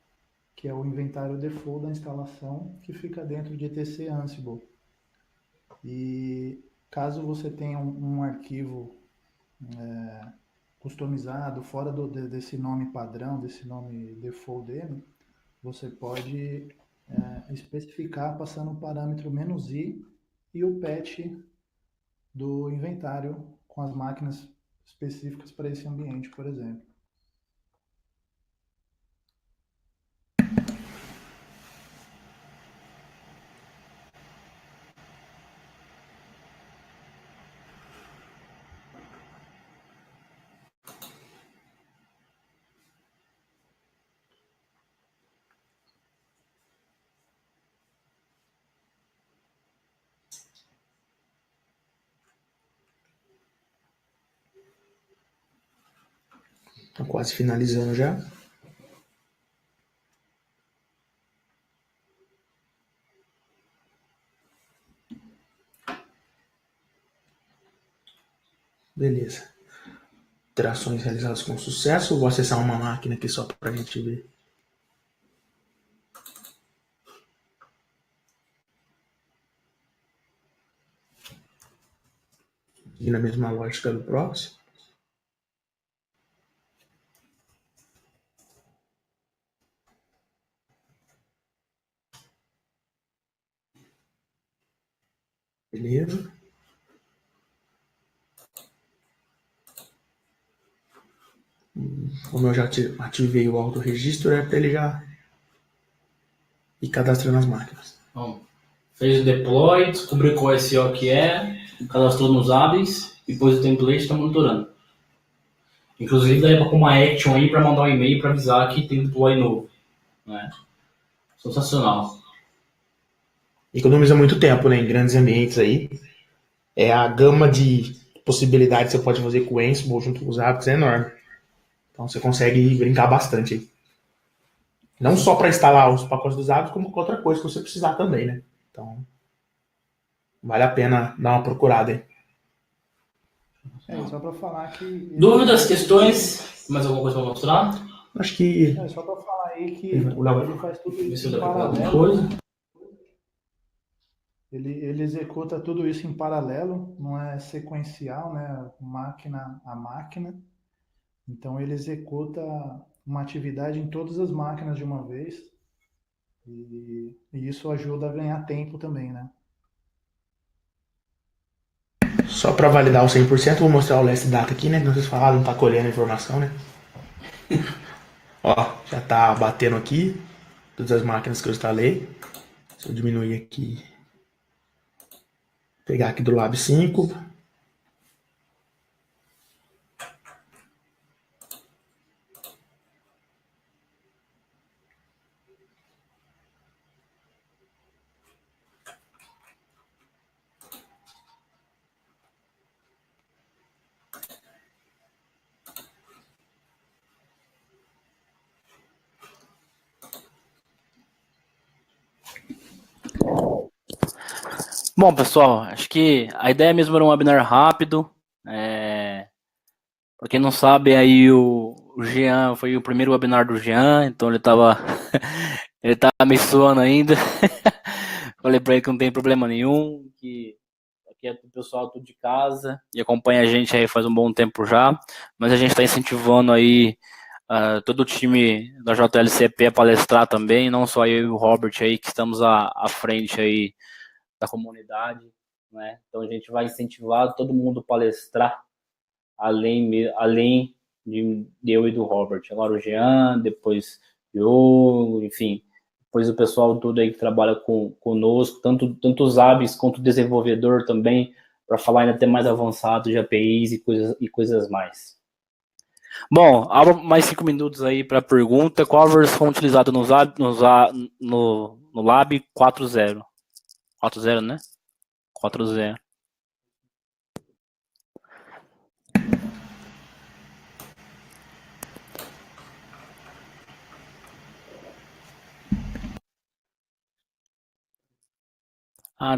que é o inventário default da instalação, que fica dentro de etc Ansible. E caso você tenha um arquivo customizado, fora desse nome padrão, desse nome default dele, você pode especificar passando o parâmetro "-i" e o patch do inventário com as máquinas específicas para esse ambiente, por exemplo. Estou quase finalizando já. Beleza. Interações realizadas com sucesso. Vou acessar uma máquina aqui só para a gente ver. E na mesma lógica do proxy. Beleza. Como eu já ativei o autorregistro, é para ele já ir cadastrando as máquinas. Bom, fez o deploy, descobriu qual SEO que é, cadastrou nos ABIs e pôs o template e está monitorando. Inclusive daí para pôr uma action aí para mandar um e-mail para avisar que tem deploy novo. Né? Sensacional. Economiza muito tempo, né, em grandes ambientes aí. A gama de possibilidades que você pode fazer com o Ansible junto com os Zabbix é enorme. Então você consegue brincar bastante aí. Não só para instalar os pacotes dos Zabbix, como com outra coisa que você precisar também, né? Então, vale a pena dar uma procurada aí. Só para falar que... Dúvidas, questões? Mais alguma coisa para mostrar? Acho que... só para falar aí que O Léo ele faz tudo Ver se isso eu em dá pra falar alguma paralelo. coisa. Ele executa tudo isso em paralelo, não é sequencial, né? Máquina a máquina. Então ele executa uma atividade em todas as máquinas de uma vez. E isso ajuda a ganhar tempo também, né? Só para validar o 100%, vou mostrar o last data aqui, né? Não vocês falaram, não tá colhendo a informação, né? Ó, já tá batendo aqui todas as máquinas que eu instalei. Se eu diminuir aqui, pegar aqui do Lab 5. Bom, pessoal, acho que a ideia mesmo era um webinar rápido. Pra quem não sabe, aí o Jean foi o primeiro webinar do Jean, então ele tava ele tava me suando ainda. Falei pra ele que não tem problema nenhum, que aqui é o pessoal tudo de casa e acompanha a gente aí faz um bom tempo já, mas a gente está incentivando aí todo o time da JLCP a palestrar também, não só eu e o Robert aí que estamos à frente aí da comunidade, né? Então a gente vai incentivar todo mundo a palestrar, além de eu e do Robert. Agora o Jean, depois eu, enfim, depois o pessoal todo aí que trabalha conosco, tanto os ABs quanto o desenvolvedor também, para falar ainda até mais avançado de APIs e coisas mais. Bom, abro mais 5 minutos aí para pergunta. Qual a versão utilizada no Lab 4.0? 4.0, né? 4.0.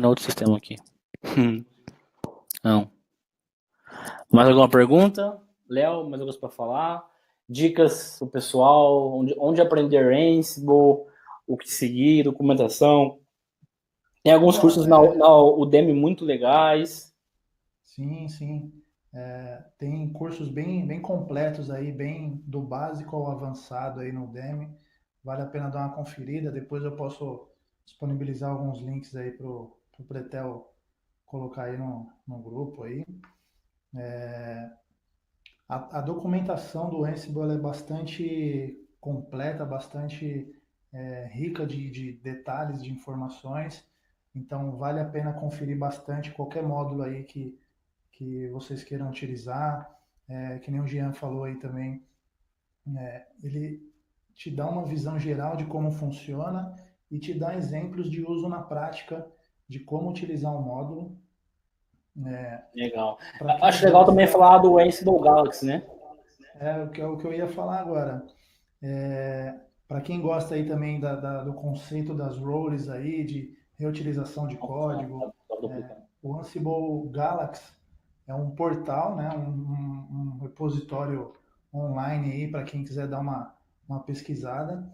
No outro sistema aqui. Não. Mais alguma pergunta? Léo, mais alguma coisa para falar? Dicas pro pessoal, onde aprender Ansible, o que seguir, documentação. Tem alguns cursos na Udemy muito legais. Sim, sim. Tem cursos bem completos aí, bem do básico ao avançado aí no Udemy. Vale a pena dar uma conferida. Depois eu posso disponibilizar alguns links aí pro Pretel colocar aí no grupo aí. A documentação do Ansible ela é bastante completa, bastante rica de detalhes, de informações. Então vale a pena conferir bastante qualquer módulo aí que vocês queiram utilizar. Que nem o Jean falou aí também, ele te dá uma visão geral de como funciona e te dá exemplos de uso na prática de como utilizar o módulo. Legal. Acho legal também falar do Ansible Galaxy, né? O que eu ia falar agora. Para quem gosta aí também do conceito das roles aí, de reutilização de código, o Ansible Galaxy é um portal, né, um repositório online aí para quem quiser dar uma pesquisada.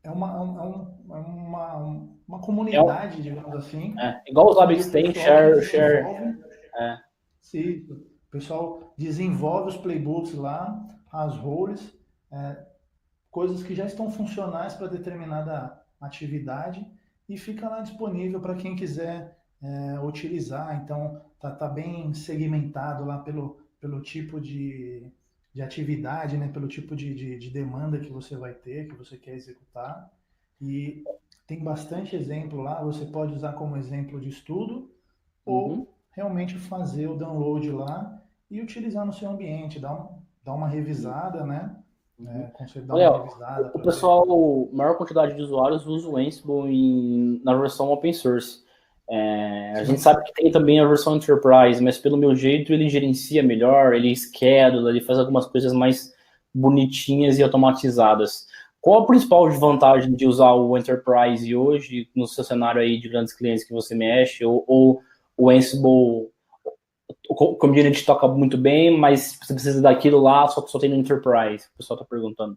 É uma comunidade, digamos assim. Igual os Labs tem, share. Sim, o pessoal desenvolve os playbooks lá, as roles, coisas que já estão funcionais para determinada atividade e fica lá disponível para quem quiser utilizar. Então, tá bem segmentado lá pelo tipo de atividade, né? Pelo tipo de demanda que você vai ter, que você quer executar. E tem bastante exemplo lá, você pode usar como exemplo de estudo ou realmente fazer o download lá e utilizar no seu ambiente, dar uma revisada, né? O pessoal, a maior quantidade de usuários usa o Ansible na versão open source. A gente sabe que tem também a versão Enterprise, mas pelo meu jeito ele gerencia melhor, ele schedule, ele faz algumas coisas mais bonitinhas e automatizadas. Qual a principal vantagem de usar o Enterprise hoje no seu cenário aí de grandes clientes que você mexe, ou o Ansible, o community toca muito bem, mas você precisa daquilo lá, só que só tem no Enterprise? O pessoal está perguntando.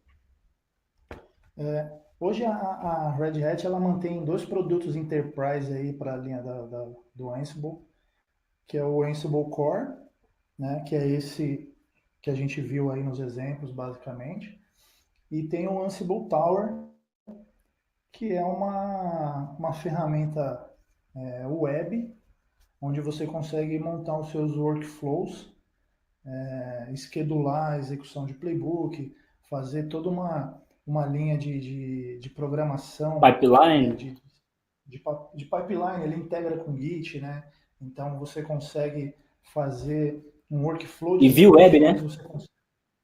Hoje a Red Hat ela mantém 2 produtos Enterprise aí para a linha do Ansible, que é o Ansible Core, né, que é esse que a gente viu aí nos exemplos, basicamente, e tem o Ansible Tower, que é uma ferramenta web, onde você consegue montar os seus workflows, schedular a execução de playbook, fazer toda uma linha de programação. Pipeline? De pipeline, ele integra com Git, né? Então você consegue fazer um workflow de via web, né?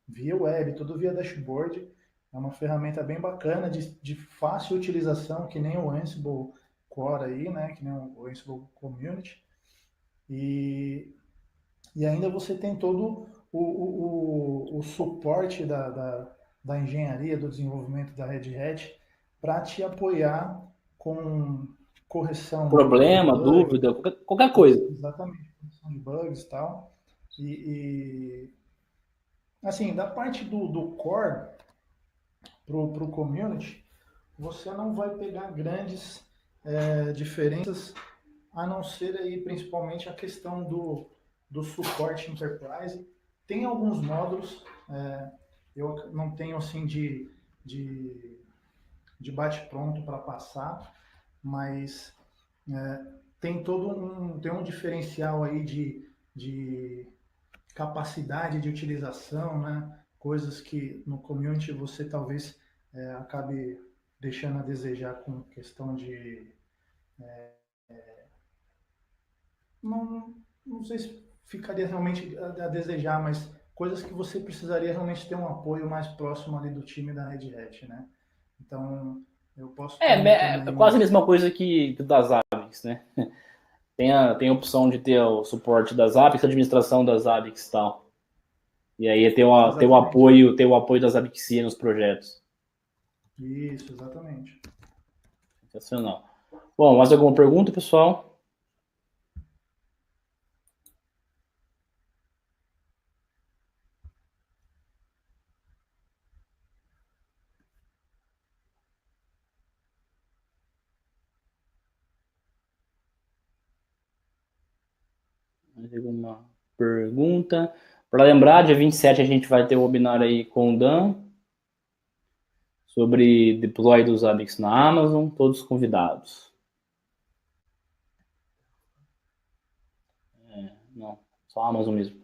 Via web, tudo via dashboard. É uma ferramenta bem bacana, de fácil utilização, que nem o Ansible Core aí, né? Que nem o Ansible Community. E ainda você tem todo o suporte da engenharia, do desenvolvimento da Red Hat para te apoiar com correção Problema, de bugs, dúvida, qualquer coisa. exatamente, correção de bugs e tal. E assim, da parte do core pro community, você não vai pegar grandes diferenças, a não ser aí principalmente a questão do suporte enterprise. Tem alguns módulos, eu não tenho assim de bate-pronto para passar, mas tem um diferencial aí de capacidade de utilização, né? Coisas que no community você talvez acabe deixando a desejar com questão de não sei se ficaria realmente a desejar, mas coisas que você precisaria realmente ter um apoio mais próximo ali do time da Red Hat, né? Então, eu posso comentando É aí quase a umas... mesma coisa que das ABICs, né? Tem a opção de ter o suporte das ABICs, a administração das ABICs e tal. E aí Exatamente. ter o apoio das ABICs nos projetos. Isso, exatamente. Sensacional. Bom, mais alguma pergunta, pessoal? Mais alguma pergunta? Para lembrar, dia 27 a gente vai ter o webinar aí com o Dan sobre deploy dos ABICs na Amazon, todos convidados. Não, só a Amazon mesmo.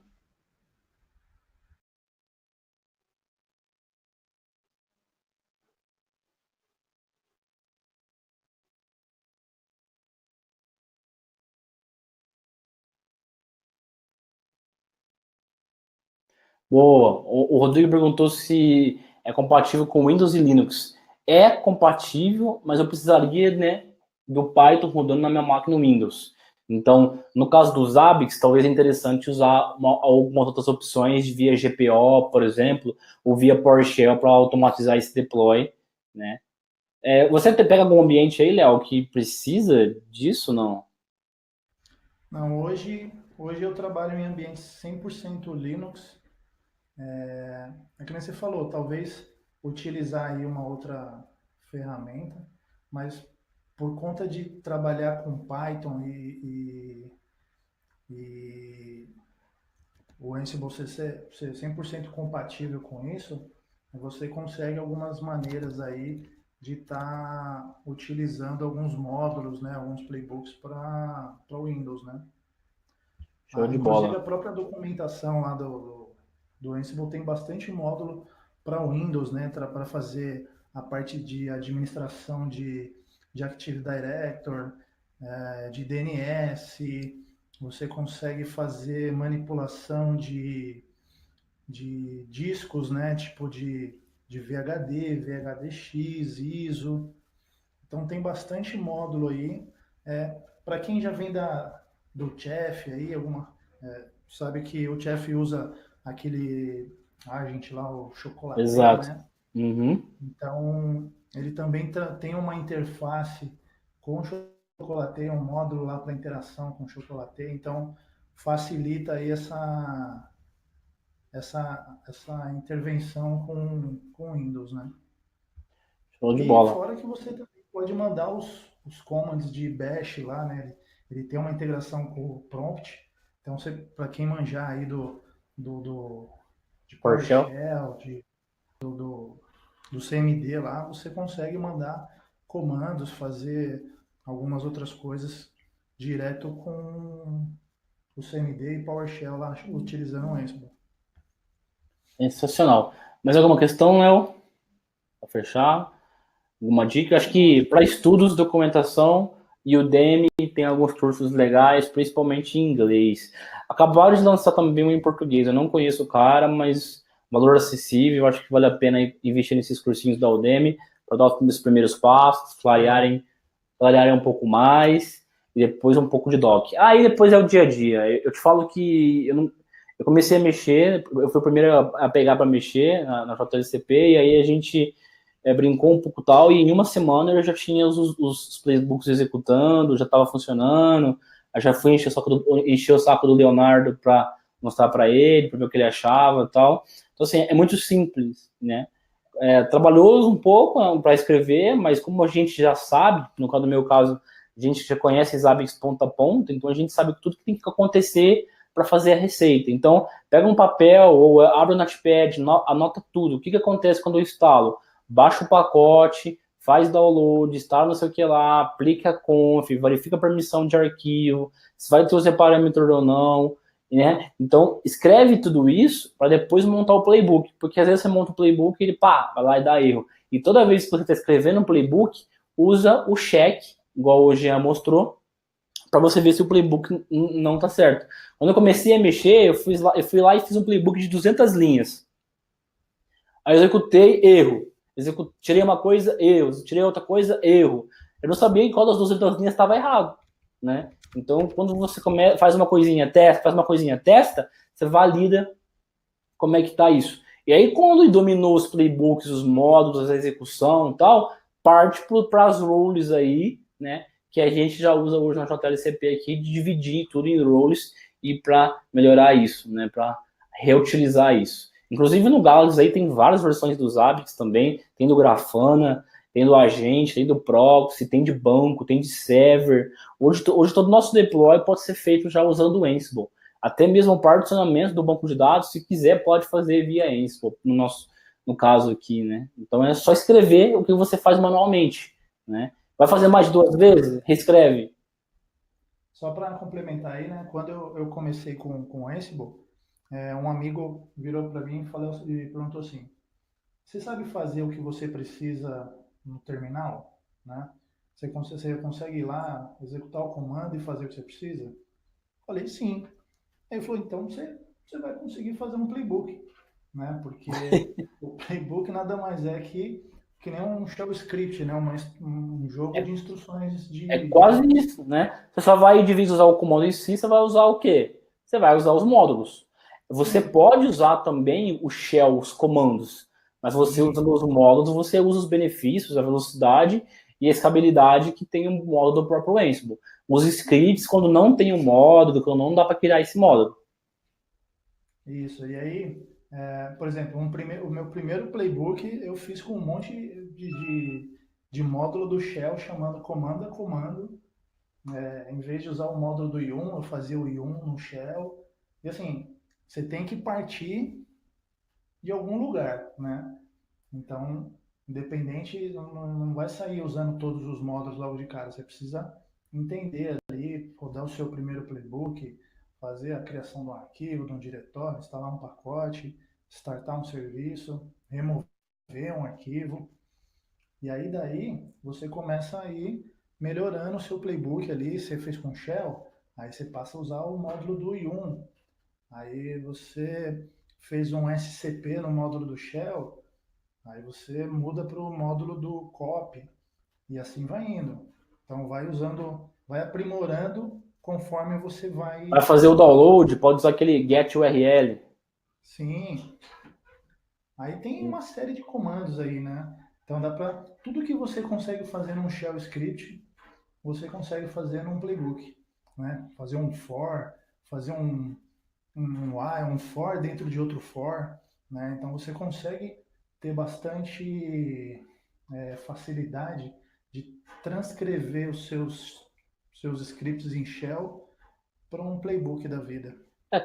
Boa. O Rodrigo perguntou se é compatível com Windows e Linux. É compatível, mas eu precisaria, né, do Python rodando na minha máquina Windows. Então, no caso dos ABICs, talvez é interessante usar algumas outras opções via GPO, por exemplo, ou via PowerShell para automatizar esse deploy, né? Você pega algum ambiente aí, Léo, que precisa disso, não? Não, hoje eu trabalho em ambiente 100% Linux. É que nem você falou, talvez utilizar aí uma outra ferramenta, mas por conta de trabalhar com Python e o Ansible ser 100% compatível com isso, você consegue algumas maneiras aí de estar utilizando alguns módulos, né, alguns playbooks para o Windows, né? Show de Inclusive a bola. própria documentação lá do Ansible tem bastante módulo para Windows, né, para fazer a parte de administração de Active Director, de DNS, você consegue fazer manipulação de discos, né, tipo de VHD, VHDX, ISO. Então tem bastante módulo aí. Para quem já vem do Chef aí, sabe que o Chef usa aquele agente lá, o Chocolateio, Exato. né? Uhum. Então ele também tem uma interface com o Chocolateio, um módulo lá para interação com o Chocolateio. Então facilita aí essa intervenção com Windows, né? Show de E bola. fora que você também pode mandar os commands de bash lá, né? Ele tem uma integração com o prompt. Então, para quem manjar aí de PowerShell. PowerShell, do CMD lá, você consegue mandar comandos, fazer algumas outras coisas direto com o CMD e PowerShell lá, utilizando o Ansible. Sensacional. Mais alguma questão, Léo? Para fechar? Alguma dica? Acho Não, que acho para que estudos, documentação e o Udemy tem alguns cursos legais, principalmente em inglês. Acabaram de lançar também um em português. Eu não conheço o cara, mas valor acessível. Acho que vale a pena investir nesses cursinhos da Udemy para dar os primeiros passos, clarearem um pouco mais e depois um pouco de doc. Aí depois é o dia a dia. Eu te falo que eu comecei a mexer, eu fui o primeiro a pegar para mexer na JLCP e aí a gente brincou um pouco tal, e em uma semana eu já tinha os playbooks executando, já estava funcionando, eu já fui encher o saco do Leonardo para mostrar para ele, para ver o que ele achava e tal. Então, assim, é muito simples, né? Trabalhoso um pouco para escrever, mas como a gente já sabe, no caso do meu caso, a gente já conhece os hábitos ponta a ponta, então a gente sabe tudo que tem que acontecer para fazer a receita. Então, pega um papel ou abre o Notepad, anota tudo. O que acontece quando eu instalo? Baixa o pacote, faz download, instala não sei o que lá, aplica a conf, verifica a permissão de arquivo, se vai ter os parâmetros ou não, né? Então, escreve tudo isso para depois montar o playbook, porque às vezes você monta o playbook e ele, vai lá e dá erro. E toda vez que você está escrevendo um playbook, usa o check, igual o Jean mostrou, para você ver se o playbook não está certo. Quando eu comecei a mexer, eu fui lá e fiz um playbook de 200 linhas. Aí eu executei, erro. Tirei uma coisa, erro. Tirei outra coisa, erro. Eu não sabia em qual das 200 linhas estava errado, né? Então, quando você faz uma coisinha, testa, você valida como é que está isso. E aí, quando dominou os playbooks, os módulos, a execução e tal, parte para as roles aí, né? Que a gente já usa hoje na JLCP aqui, de dividir tudo em roles e para melhorar isso, né? Para reutilizar isso. Inclusive no Galaxy aí tem várias versões dos Zabbix também, tem do Grafana, tem do Agente, tem do Proxy, tem de banco, tem de server. Hoje todo o nosso deploy pode ser feito já usando o Ansible. Até mesmo o particionamento do banco de dados, se quiser, pode fazer via Ansible, no caso aqui, né? Então é só escrever o que você faz manualmente, né? Vai fazer mais de 2 vezes? Reescreve. Só para complementar aí, né? Quando eu comecei com o Ansible, um amigo virou para mim e perguntou assim: você sabe fazer o que você precisa no terminal, né? Você consegue ir lá, executar o comando e fazer o que você precisa? Falei, sim. Aí ele falou, então você vai conseguir fazer um playbook, né? Porque o playbook nada mais é que nem um shell script, né? Um jogo de instruções É quase isso, né? Você só vai, de vez de usar o comando em si, você vai usar o quê? Você vai usar os módulos. Você pode usar também o shell, os comandos, mas você usando os módulos, você usa os benefícios, a velocidade e a escalabilidade que tem o módulo do próprio Ansible. Os scripts, quando não tem um módulo, quando não dá para criar esse módulo. Isso, e aí, por exemplo, o meu primeiro playbook eu fiz com um monte de módulo do shell chamando comando a comando. Em vez de usar o módulo do yum, eu fazia o yum no shell. E assim, você tem que partir de algum lugar, né? Então, independente, não vai sair usando todos os módulos logo de cara. Você precisa entender ali, rodar o seu primeiro playbook, fazer a criação de um arquivo, de um diretório, instalar um pacote, startar um serviço, remover um arquivo. E aí daí você começa a ir melhorando o seu playbook ali. Você fez com shell, aí você passa a usar o módulo do yum. Aí você fez um SCP no módulo do shell, aí você muda para o módulo do copy e assim vai indo. Então vai aprimorando conforme você vai. Para fazer o download, pode usar aquele get URL. Sim. Aí tem uma série de comandos aí, né? Então dá para tudo que você consegue fazer num shell script, você consegue fazer num playbook, né? Fazer um for, fazer um while, um for dentro de outro for, né? Então você consegue ter bastante facilidade de transcrever os seus scripts em shell para um playbook da vida.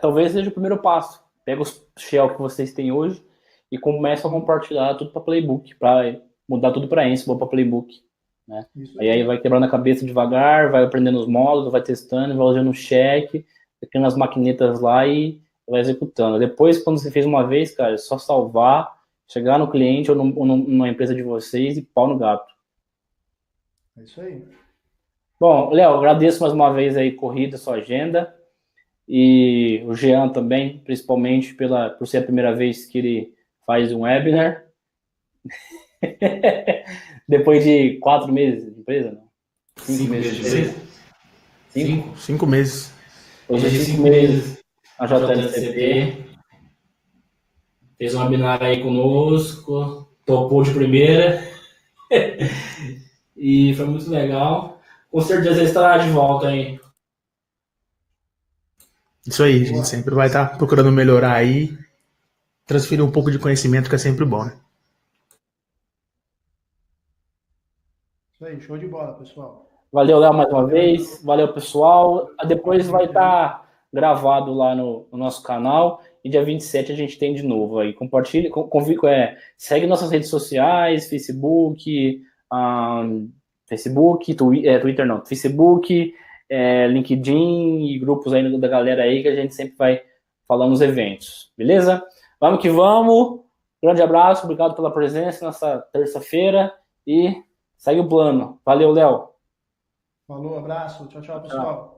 Talvez seja o primeiro passo. Pega os shell que vocês têm hoje e começa a compartilhar tudo para playbook, para mudar tudo para Ansible, para playbook, né? Aí vai quebrando a cabeça devagar, vai aprendendo os módulos, vai testando, vai usando o check, criando as maquinetas lá e vai executando. Depois, quando você fez uma vez, cara, é só salvar, chegar no cliente ou numa empresa de vocês e pau no gato. É isso aí. Bom, Léo, agradeço mais uma vez aí, corrida, sua agenda. E o Jean também, principalmente por ser a primeira vez que ele faz um webinar. Depois de 4 meses de empresa, não? 5 meses de empresa? 5 meses. Hoje é 5 meses na JLCP. Fez um webinar aí conosco. topou de primeira. E foi muito legal. Com certeza ele estará de volta aí. Isso aí, a gente sempre vai estar procurando melhorar aí, transferir um pouco de conhecimento, que é sempre bom, né? Isso aí, show de bola, pessoal. Valeu, Léo, mais uma vez. Valeu, pessoal. Depois vai estar gravado lá no nosso canal. E dia 27 a gente tem de novo aí. Compartilhe, segue nossas redes sociais, Twitter não, Facebook, LinkedIn e grupos aí da galera aí que a gente sempre vai falando nos eventos. Beleza? Vamos que vamos. Grande abraço, obrigado pela presença nessa terça-feira e segue o plano. Valeu, Léo. Falou, abraço. Tchau, tchau, pessoal.